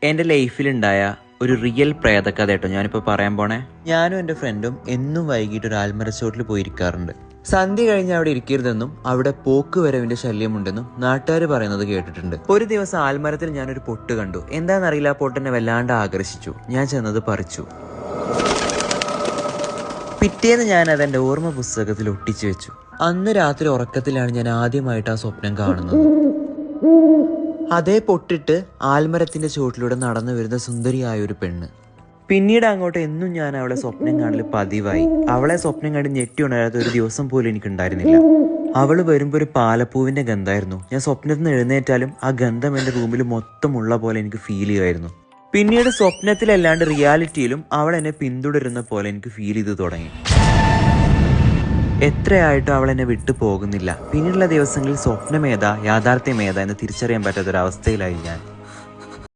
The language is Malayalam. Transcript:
എൻ്റെ ലൈഫിലുണ്ടായ ഒരു റിയൽ പ്രേതകഥ കേട്ടോ ഞാനിപ്പോൾ പറയാൻ പോണേ. ഞാനും എൻ്റെ ഫ്രണ്ടും എന്നും വൈകിട്ട് ഒരു ആൽമര ചോട്ടിൽ പോയിരിക്കാറുണ്ട്. സന്ധ്യ കഴിഞ്ഞ് അവിടെ ഇരിക്കരുതെന്നും അവിടെ പോക്ക് വരവിന്റെ ശല്യമുണ്ടെന്നും നാട്ടുകാർ പറയുന്നത് കേട്ടിട്ടുണ്ട്. ഒരു ദിവസം ആൽമരത്തിൽ ഞാനൊരു പൊട്ട് കണ്ടു. എന്താണെന്നറിയില്ല, ആ പൊട്ടെന്നെ വല്ലാണ്ട് ആകർഷിച്ചു. ഞാൻ ചെന്നത് പറിച്ചു. പിറ്റേന്ന് ഞാൻ അതെൻ്റെ ഓർമ്മ പുസ്തകത്തിൽ ഒട്ടിച്ചു വെച്ചു. അന്ന് രാത്രി ഉറക്കത്തിലാണ് ഞാൻ ആദ്യമായിട്ട് ആ സ്വപ്നം കാണുന്നത്. അതേ പൊട്ടിട്ട് ആൽമരത്തിന്റെ ചുവട്ടിലൂടെ നടന്നു വരുന്ന സുന്ദരിയായ ഒരു പെണ്ണ്. പിന്നീട് അങ്ങോട്ട് എന്നും ഞാൻ അവളെ സ്വപ്നം കാണൽ പതിവായി. അവളെ സ്വപ്നം കണ്ട് ഞെട്ടി ഉണരാത്ത ഒരു ദിവസം പോലും എനിക്ക് ഉണ്ടായിരുന്നില്ല. അവള് വരുമ്പോൾ ഒരു പാലപ്പൂവിന്റെ ഗന്ധമായിരുന്നു. ഞാൻ സ്വപ്നത്തിൽ നിന്ന് എഴുന്നേറ്റാലും ആ ഗന്ധം എൻ്റെ റൂമിൽ മൊത്തം ഉള്ള പോലെ എനിക്ക് ഫീൽ ചെയ്യുമായിരുന്നു. പിന്നീട് സ്വപ്നത്തിലല്ലാണ്ട് റിയാലിറ്റിയിലും അവൾ എന്നെ പിന്തുടരുന്ന പോലെ എനിക്ക് ഫീൽ ചെയ്ത് തുടങ്ങി. എത്രയായിട്ടും അവൾ എന്നെ വിട്ടു പോകുന്നില്ല. പിന്നീടുള്ള ദിവസങ്ങളിൽ സ്വപ്നമേതാ യാഥാർത്ഥ്യമേതാ എന്ന് തിരിച്ചറിയാൻ പറ്റാത്തൊരവസ്ഥയിലായി ഞാൻ.